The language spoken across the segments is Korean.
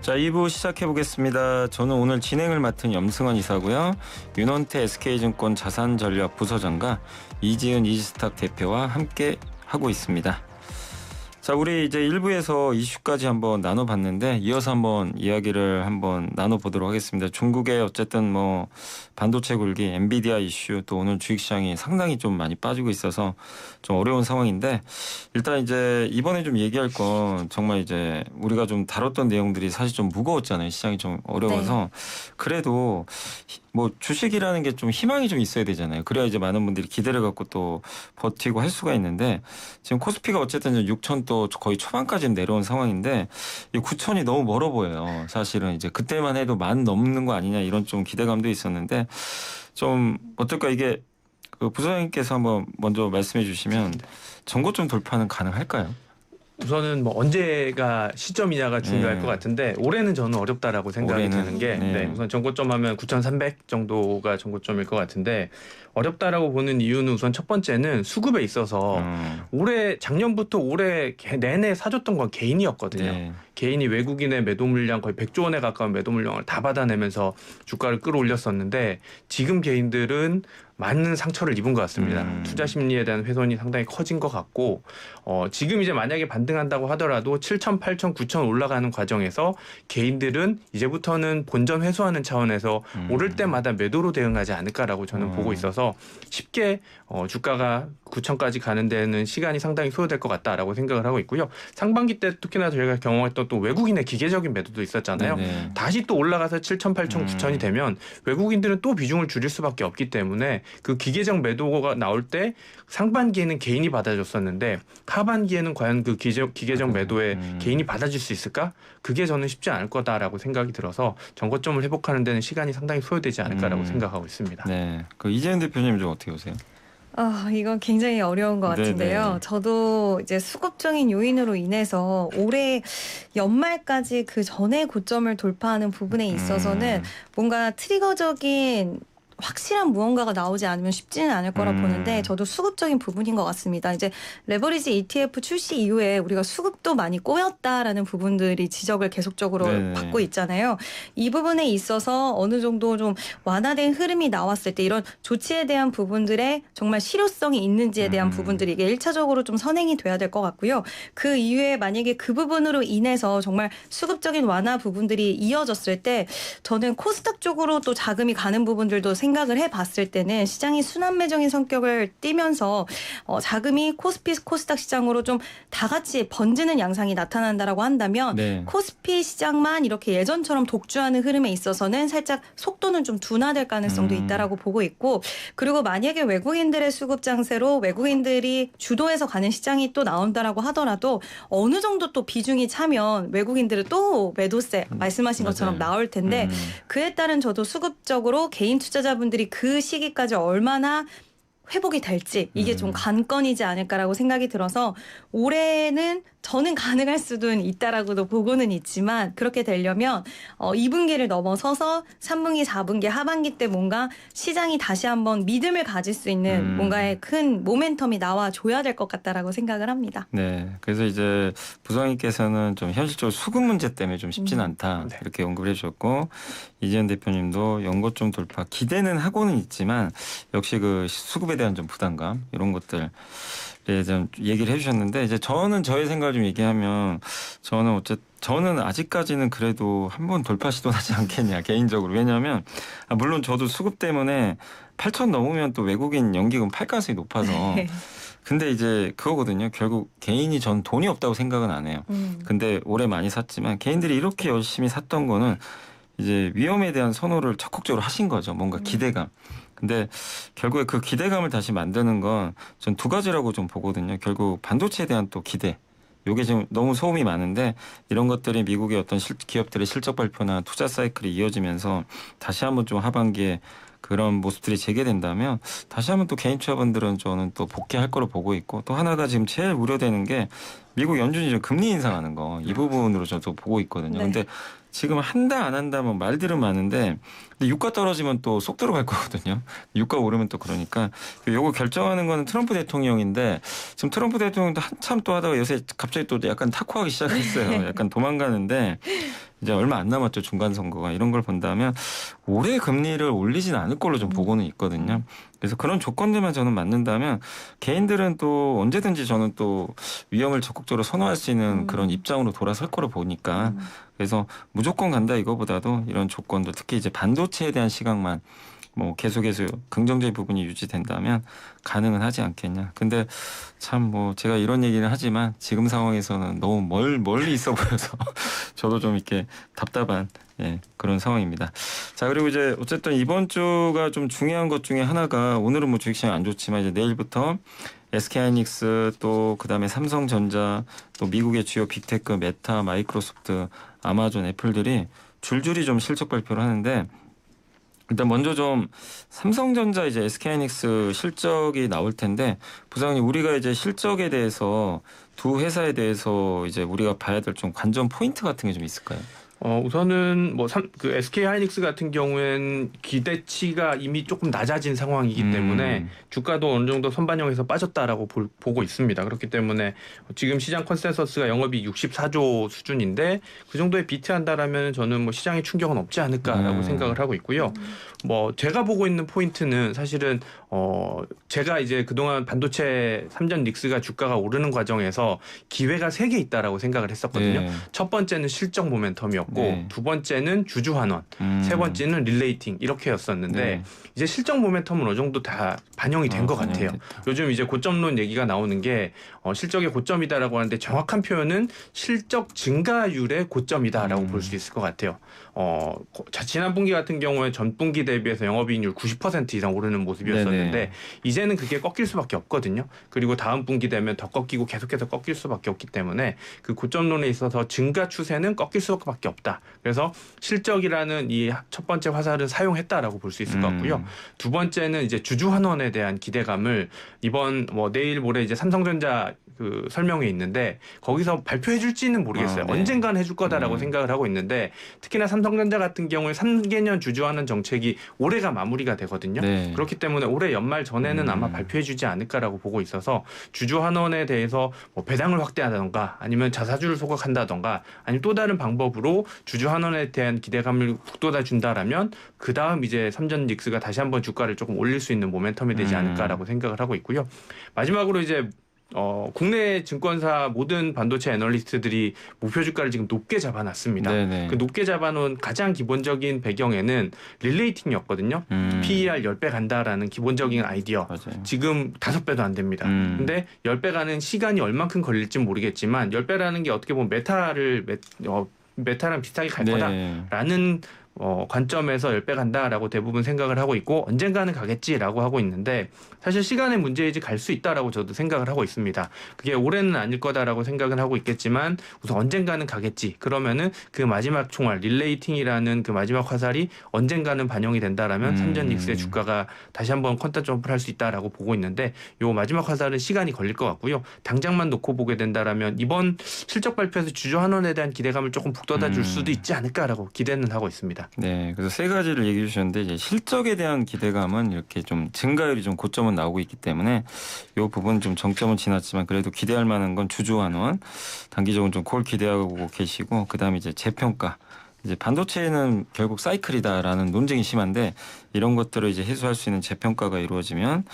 자, 2부 시작해 보겠습니다. 저는 오늘 진행을 맡은 염승환 이사고요. 윤원태 SK증권 자산전략 부서장과 이지은 이지스탁 대표와 함께 하고 있습니다. 자, 우리 이제 1부에서 이슈까지 한번 나눠봤는데 이어서 한번 이야기를 한번 나눠보도록 하겠습니다. 중국의 어쨌든 뭐 반도체 굴기, 엔비디아 이슈, 또 오늘 주식시장이 상당히 좀 많이 빠지고 있어서 좀 어려운 상황인데, 일단 이제 이번에 좀 얘기할 건 정말 이제 우리가 좀 다뤘던 내용들이 사실 좀 무거웠잖아요. 시장이 좀 어려워서. 네. 그래도 뭐 주식이라는 게 좀 희망이 좀 있어야 되잖아요. 그래야 이제 많은 분들이 기대를 갖고 또 버티고 할 수가 있는데, 지금 코스피가 어쨌든 6천 또 거의 초반까지 내려온 상황인데 이 9천이 너무 멀어 보여요. 사실은 이제 그때만 해도 10,000 넘는 거 아니냐 이런 좀 기대감도 있었는데, 좀 어떨까, 이게 그 부사장님께서 한번 먼저 말씀해 주시면 전고점 돌파는 가능할까요? 우선은 뭐 언제가 시점이냐가 중요할 것 같은데, 올해는 저는 어렵다라고 생각이 드는 게 우선 전고점 하면 9,300 정도가 전고점일 것 같은데, 어렵다라고 보는 이유는 우선 첫 번째는 수급에 있어서 올해 작년부터 올해 내내 사줬던 건 개인이었거든요. 네. 개인이 외국인의 매도 물량 거의 100조 원에 가까운 매도 물량을 다 받아내면서 주가를 끌어올렸었는데, 지금 개인들은 많은 상처를 입은 것 같습니다. 투자 심리에 대한 훼손이 상당히 커진 것 같고, 지금 이제 만약에 반등한다고 하더라도 7천, 8천, 9천 올라가는 과정에서 개인들은 이제부터는 본전 회수하는 차원에서 오를 때마다 매도로 대응하지 않을까라고 저는 보고 있어서 쉽게 주가가 9천까지 가는 데는 시간이 상당히 소요될 것 같다라고 생각을 하고 있고요. 상반기 때 특히나 저희가 경험했던 또 외국인의 기계적인 매도도 있었잖아요. 네네. 다시 또 올라가서 7천, 8천, 9천이 되면 외국인들은 또 비중을 줄일 수밖에 없기 때문에 그 기계적 매도가 나올 때 상반기에는 개인이 받아줬었는데 하반기에는 과연 그 기계적 매도에 개인이 받아줄 수 있을까? 그게 저는 쉽지 않을 거다라고 생각이 들어서 전고점을 회복하는 데는 시간이 상당히 소요되지 않을까라고 생각하고 있습니다. 네, 그 이재은 대표님 좀 어떻게 보세요? 이건 굉장히 어려운 것 같은데요. 네네. 저도 이제 수급적인 요인으로 인해서 올해 연말까지 그 전에 고점을 돌파하는 부분에 있어서는 뭔가 트리거적인 확실한 무언가가 나오지 않으면 쉽지는 않을 거라 보는데, 저도 수급적인 부분인 것 같습니다. 이제 레버리지 ETF 출시 이후에 우리가 수급도 많이 꼬였다라는 부분들이 지적을 계속적으로 받고 있잖아요. 이 부분에 있어서 어느 정도 좀 완화된 흐름이 나왔을 때 이런 조치에 대한 부분들의 정말 실효성이 있는지에 대한 부분들이 이게 1차적으로 좀 선행이 돼야 될 것 같고요. 그 이후에 만약에 그 부분으로 인해서 정말 수급적인 완화 부분들이 이어졌을 때, 저는 코스닥 쪽으로 또 자금이 가는 부분들도 생각을 해봤을 때는 시장이 순환매적인 성격을 띠면서 자금이 코스피, 코스닥 시장으로 좀 다 같이 번지는 양상이 나타난다라고 한다면 코스피 시장만 이렇게 예전처럼 독주하는 흐름에 있어서는 살짝 속도는 좀 둔화될 가능성도 있다라고 보고 있고, 그리고 만약에 외국인들의 수급 장세로 외국인들이 주도해서 가는 시장이 또 나온다라고 하더라도 어느 정도 또 비중이 차면 외국인들은 또 매도세 말씀하신 것처럼 나올 텐데, 그에 따른 저도 수급적으로 개인 투자자분들이 그 시기까지 얼마나 회복이 될지 이게 좀 관건이지 않을까라고 생각이 들어서 올해는 저는 가능할 수도 있다라고도 보고는 있지만, 그렇게 되려면 2분기를 넘어서서 3분기, 4분기 하반기 때 뭔가 시장이 다시 한번 믿음을 가질 수 있는 뭔가의 큰 모멘텀이 나와줘야 될 것 같다라고 생각을 합니다. 네, 그래서 이제 부장님께서는 좀 현실적으로 수급 문제 때문에 좀 쉽진 않다 이렇게 언급을 해주셨고, 이재현 대표님도 연고점 돌파 기대는 하고는 있지만 역시 그 수급에 대한 좀 부담감 이런 것들 좀 얘기를 해주셨는데, 이제 저는 저의 생각을 좀 얘기하면 저는 아직까지는 그래도 한번 돌파 시도하지 않겠냐 개인적으로. 왜냐하면 물론 저도 수급 때문에 8천 넘으면 또 외국인 연기금 팔 가능성이 높아서 근데 이제 그거거든요. 결국 개인이 전 돈이 없다고 생각은 안 해요. 근데 올해 많이 샀지만 개인들이 이렇게 열심히 샀던 거는 이제 위험에 대한 선호를 적극적으로 하신 거죠. 뭔가 기대감. 근데 결국에 그 기대감을 다시 만드는 건 전 두 가지라고 좀 보거든요. 결국 반도체에 대한 또 기대. 요게 지금 너무 소음이 많은데, 이런 것들이 미국의 어떤 기업들의 실적 발표나 투자 사이클이 이어지면서 다시 한번 좀 하반기에 그런 모습들이 재개된다면 다시 한번 또 개인 투자분들은 저는 또 복귀할 거로 보고 있고, 또 하나가 지금 제일 우려되는 게 미국 연준이 좀 금리 인상하는 거 이 부분으로 저도 보고 있거든요. 네. 근데 지금 한다 안 한다 뭐 말들은 많은데 근데 유가 떨어지면 또 속도로 갈 거거든요. 유가 오르면 또 그러니까 요거 결정하는 거는 트럼프 대통령인데 지금 트럼프 대통령도 한참 또 하다가 요새 갑자기 또 약간 탁구하기 시작했어요. 약간 도망가는데 이제 얼마 안 남았죠. 중간 선거가. 이런 걸 본다면 올해 금리를 올리진 않을 걸로 좀 보고는 있거든요. 그래서 그런 조건들만 저는 맞는다면 개인들은 또 언제든지 저는 또 위험을 적극적으로 선호할 수 있는 그런 입장으로 돌아설 거로 보니까 그래서 무조건 간다 이거보다도 이런 조건도 특히 이제 반도체에 대한 시각만 뭐 계속해서 긍정적인 부분이 유지된다면 가능은 하지 않겠냐. 근데 참 뭐 제가 이런 얘기는 하지만 지금 상황에서는 너무 멀리 있어 보여서 저도 좀 이렇게 답답한 그런 상황입니다. 자, 그리고 이제 어쨌든 이번 주가 좀 중요한 것 중에 하나가 오늘은 뭐 주식시장 안 좋지만 이제 내일부터 SK하이닉스 또 그다음에 삼성전자 또 미국의 주요 빅테크 메타, 마이크로소프트, 아마존, 애플들이 줄줄이 좀 실적 발표를 하는데 일단 먼저 좀 삼성전자 이제 SK하이닉스 실적이 나올 텐데 부장님 우리가 이제 실적에 대해서 두 회사에 대해서 이제 우리가 봐야 될 좀 관전 포인트 같은 게 좀 있을까요? 우선은 그 SK 하이닉스 같은 경우엔 기대치가 이미 조금 낮아진 상황이기 때문에 주가도 어느 정도 선반영해서 빠졌다라고 보고 있습니다. 그렇기 때문에 지금 시장 컨센서스가 영업이 64조 수준인데 그 정도에 비트한다라면 저는 뭐 시장에 충격은 없지 않을까라고 생각을 하고 있고요. 뭐 제가 보고 있는 포인트는 사실은 제가 이제 그동안 반도체 3전 닉스가 주가가 오르는 과정에서 기회가 3개 있다라고 생각을 했었거든요. 네. 첫 번째는 실적 모멘텀이었고 네. 두 번째는 주주 환원, 세 번째는 릴레이팅 이렇게였었는데 네. 이제 실적 모멘텀은 어느 정도 다 반영이 된 것 같아요. 됐다. 요즘 이제 고점론 얘기가 나오는 게 실적의 고점이다라고 하는데 정확한 표현은 실적 증가율의 고점이다라고 볼 수 있을 것 같아요. 지난 분기 같은 경우에 전 분기 대비해서 영업이익률 90% 이상 오르는 모습이었었는데 네네. 이제는 그게 꺾일 수밖에 없거든요. 그리고 다음 분기 되면 더 꺾이고 계속해서 꺾일 수밖에 없기 때문에 그 고점론에 있어서 증가 추세는 꺾일 수밖에 없다. 그래서 실적이라는 이 첫 번째 화살은 사용했다라고 볼 수 있을 것 같고요. 두 번째는 이제 주주 환원에 대한 기대감을 이번 뭐 내일 모레 이제 삼성전자 그 설명회 있는데 거기서 발표해 줄지는 모르겠어요. 네. 언젠간 해줄 거다라고 생각을 하고 있는데 특히나 삼성전자 같은 경우에 3개년 주주환원 정책이 올해가 마무리가 되거든요. 네. 그렇기 때문에 올해 연말 전에는 아마 발표해 주지 않을까라고 보고 있어서 주주환원에 대해서 뭐 배당을 확대하던가 아니면 자사주를 소각한다던가 아니면 또 다른 방법으로 주주환원에 대한 기대감을 북돋아 준다라면 그 다음 이제 삼전 닉스가 다시 한번 주가를 조금 올릴 수 있는 모멘텀이 되지 않을까라고 생각을 하고 있고요. 마지막으로 이제 국내 증권사 모든 반도체 애널리스트들이 목표 주가를 지금 높게 잡아놨습니다. 네네. 그 높게 잡아놓은 가장 기본적인 배경에는 릴레이팅이었거든요. PER 10배 간다라는 기본적인 아이디어. 맞아요. 지금 5배도 안 됩니다. 근데 10배 가는 시간이 얼만큼 걸릴지 모르겠지만 10배라는 게 어떻게 보면 메타랑 비슷하게 갈 네. 거다라는 관점에서 10배 간다라고 대부분 생각을 하고 있고 언젠가는 가겠지라고 하고 있는데 사실 시간의 문제이지 갈 수 있다라고 저도 생각을 하고 있습니다. 그게 올해는 아닐 거다라고 생각은 하고 있겠지만 우선 언젠가는 가겠지. 그러면은 그 마지막 총알 릴레이팅이라는 그 마지막 화살이 언젠가는 반영이 된다라면 삼전 닉스의 주가가 다시 한번 퀀텀 점프를 할 수 있다라고 보고 있는데 요 마지막 화살은 시간이 걸릴 것 같고요. 당장만 놓고 보게 된다라면 이번 실적 발표에서 주주 환원에 대한 기대감을 조금 북돋아 줄 수도 있지 않을까라고 기대는 하고 있습니다. 네, 그래서 세 가지를 얘기해 주셨는데 이제 실적에 대한 기대감은 이렇게 좀 증가율이 좀 고점은 나오고 있기 때문에 이 부분 좀 정점은 지났지만 그래도 기대할 만한 건 주주 환원 단기적으로 좀 그걸 기대하고 계시고 그다음에 이제 재평가. 이제 반도체는 결국 사이클이다라는 논쟁이 심한데 이런 것들을 이제 해소할 수 있는 재평가가 이루어지면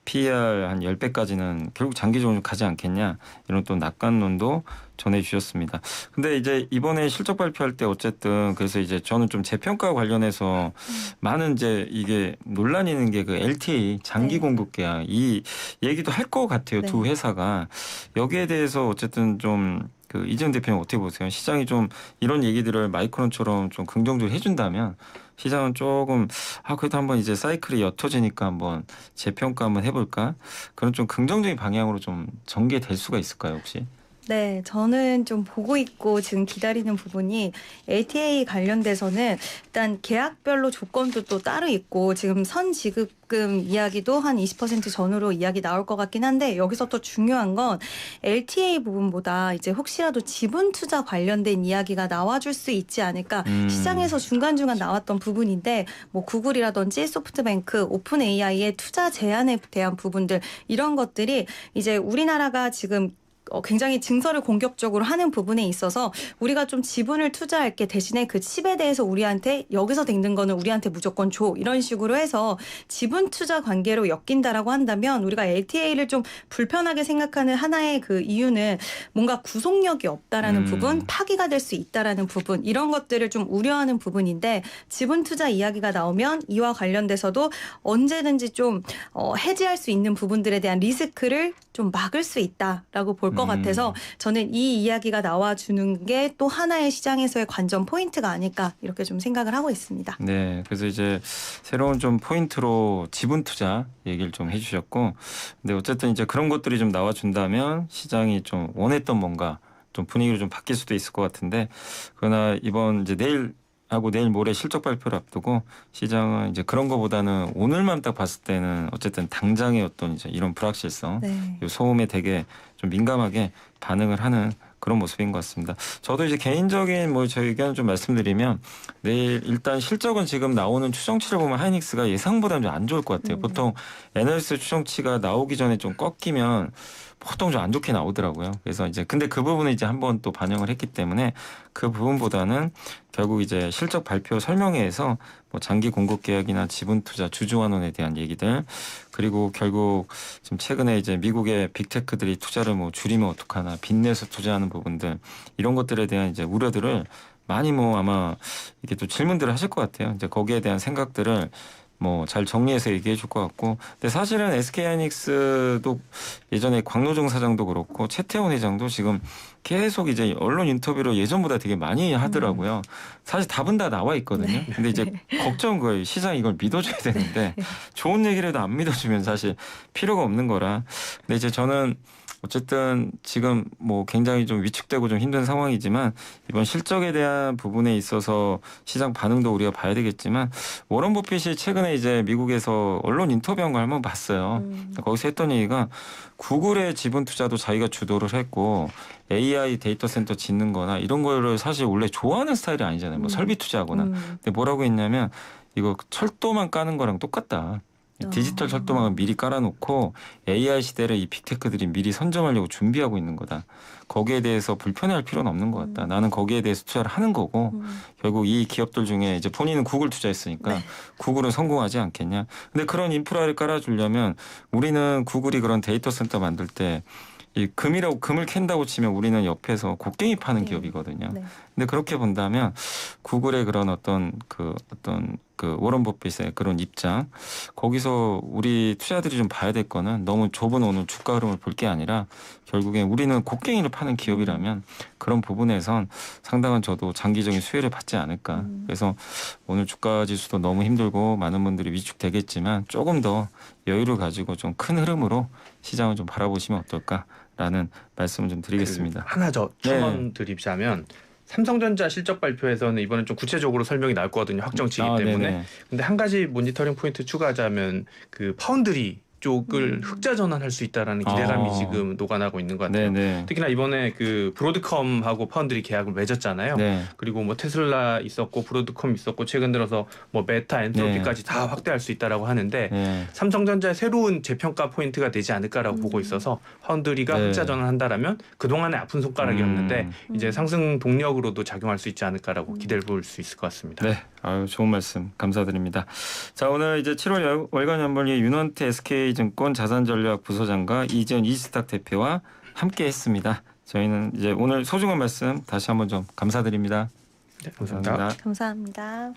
PER 한 10배까지는 결국 장기적으로 좀 가지 않겠냐 이런 또 낙관론도 전해주셨습니다. 근데 이제 이번에 실적 발표할 때 어쨌든 그래서 이제 저는 좀 재평가 관련해서 많은 이제 이게 논란이 있는 게 그 LTA 장기 네. 공급 계약 이 얘기도 할 것 같아요. 네. 두 회사가 여기에 대해서 어쨌든 좀 그 이재훈 대표님 어떻게 보세요? 시장이 좀 이런 얘기들을 마이크론처럼 좀 긍정적으로 해준다면 시장은 조금 그래도 한번 이제 사이클이 옅어지니까 한번 재평가 한번 해볼까? 그런 좀 긍정적인 방향으로 좀 전개될 수가 있을까요 혹시? 네, 저는 좀 보고 있고 지금 기다리는 부분이 LTA 관련돼서는 일단 계약별로 조건도 또 따로 있고 지금 선지급금 이야기도 한 20% 전후로 이야기 나올 것 같긴 한데 여기서 또 중요한 건 LTA 부분보다 이제 혹시라도 지분 투자 관련된 이야기가 나와줄 수 있지 않을까 시장에서 중간중간 나왔던 부분인데 뭐 구글이라든지 소프트뱅크, 오픈 AI의 투자 제한에 대한 부분들 이런 것들이 이제 우리나라가 지금 굉장히 증서를 공격적으로 하는 부분에 있어서 우리가 좀 지분을 투자할게 대신에 그 칩에 대해서 우리한테 여기서 댕든 거는 우리한테 무조건 줘 이런 식으로 해서 지분 투자 관계로 엮인다라고 한다면 우리가 LTA를 좀 불편하게 생각하는 하나의 그 이유는 뭔가 구속력이 없다라는 부분, 파기가 될 수 있다라는 부분 이런 것들을 좀 우려하는 부분인데 지분 투자 이야기가 나오면 이와 관련돼서도 언제든지 좀 해지할 수 있는 부분들에 대한 리스크를 좀 막을 수 있다라고 볼 것 같아서 저는 이 이야기가 나와주는 게 또 하나의 시장에서의 관전 포인트가 아닐까 이렇게 좀 생각을 하고 있습니다. 네, 그래서 이제 새로운 좀 포인트로 지분 투자 얘기를 좀 해주셨고, 근데 어쨌든 이제 그런 것들이 좀 나와준다면 시장이 좀 원했던 뭔가 좀 분위기로 좀 바뀔 수도 있을 것 같은데, 그러나 이번 이제 내일하고 내일 모레 실적 발표를 앞두고 시장은 이제 그런 거보다는 오늘만 딱 봤을 때는 어쨌든 당장의 어떤 이제 이런 불확실성, 네. 이 소음에 되게 좀 민감하게 반응을 하는 그런 모습인 것 같습니다. 저도 이제 개인적인 뭐 제 의견을 좀 말씀드리면 내일 일단 실적은 지금 나오는 추정치를 보면 하이닉스가 예상보다는 좀 안 좋을 것 같아요. 보통 애널리스트 추정치가 나오기 전에 좀 꺾이면 보통 좀 안 좋게 나오더라고요. 그래서 이제 근데 그 부분을 이제 한번 또 반영을 했기 때문에 그 부분보다는 결국 이제 실적 발표 설명회에서 뭐 장기 공급 계약이나 지분 투자 주주 환원에 대한 얘기들 그리고 결국 지금 최근에 이제 미국의 빅테크들이 투자를 뭐 줄이면 어떡하나 빚내서 투자하는 부분들 이런 것들에 대한 이제 우려들을 많이 뭐 아마 이렇게 또 질문들을 하실 것 같아요. 이제 거기에 대한 생각들을 뭐 잘 정리해서 얘기해 줄 것 같고 근데 사실은 SK하이닉스도 예전에 광노정 사장도 그렇고 최태원 회장도 지금 계속 이제 언론 인터뷰로 예전보다 되게 많이 하더라고요. 사실 답은 다 나와 있거든요. 근데 이제 걱정인 거예요. 시장이 이걸 믿어줘야 되는데 좋은 얘기라도 안 믿어주면 사실 필요가 없는 거라. 근데 이제 저는 어쨌든 지금 뭐 굉장히 좀 위축되고 좀 힘든 상황이지만 이번 실적에 대한 부분에 있어서 시장 반응도 우리가 봐야 되겠지만 워런 버핏이 최근에 이제 미국에서 언론 인터뷰한 걸 한번 봤어요. 거기서 했던 얘기가 구글의 지분 투자도 자기가 주도를 했고 AI 데이터 센터 짓는 거나 이런 거를 사실 원래 좋아하는 스타일이 아니잖아요. 뭐 설비 투자하거나. 근데 뭐라고 했냐면 이거 철도만 까는 거랑 똑같다. 디지털 철도망을 미리 깔아놓고 AI 시대를 이 빅테크들이 미리 선점하려고 준비하고 있는 거다. 거기에 대해서 불편해할 필요는 없는 것 같다. 나는 거기에 대해서 투자를 하는 거고 결국 이 기업들 중에 이제 본인은 구글 투자했으니까 구글은 성공하지 않겠냐. 근데 그런 인프라를 깔아주려면 우리는 구글이 그런 데이터 센터 만들 때 이 금을 캔다고 치면 우리는 옆에서 곡괭이 파는 기업이거든요. 근데 그렇게 본다면 구글의 그런 어떤 그 워런 버핏의 그런 입장 거기서 우리 투자들이 좀 봐야 될 거는 너무 좁은 오늘 주가 흐름을 볼 게 아니라 결국에 우리는 곡괭이를 파는 기업이라면 그런 부분에선 상당한 저도 장기적인 수혜를 받지 않을까. 그래서 오늘 주가 지수도 너무 힘들고 많은 분들이 위축되겠지만 조금 더 여유를 가지고 좀 큰 흐름으로 시장을 좀 바라보시면 어떨까라는 말씀을 좀 드리겠습니다. 하나 더 첨언 드리자면 삼성전자 실적 발표에서는 이번엔 좀 구체적으로 설명이 나올 거거든요. 확정치이기 때문에. 네네. 근데 한 가지 모니터링 포인트 추가하자면 그 파운드리 쪽을 흑자 전환할 수 있다라는 기대감이 지금 녹아나고 있는 것 같아요. 네네. 특히나 이번에 그 브로드컴하고 파운드리 계약을 맺었잖아요. 네. 그리고 뭐 테슬라 있었고 브로드컴 있었고 최근 들어서 뭐 메타, 엔트로피까지 다 확대할 수 있다라고 하는데 네. 삼성전자의 새로운 재평가 포인트가 되지 않을까라고 보고 있어서 파운드리가 흑자 전환한다라면 그동안의 아픈 손가락이었는데 이제 상승 동력으로도 작용할 수 있지 않을까라고 기대를 볼 수 있을 것 같습니다. 네, 아유 좋은 말씀 감사드립니다. 자 오늘 이제 7월 월간 연말리 윤원태 SK증권 자산전략 부서장과 이지은 이지스탁 대표와 함께했습니다. 저희는 이제 오늘 소중한 말씀 다시 한번 좀 감사드립니다. 네, 감사합니다. 감사합니다.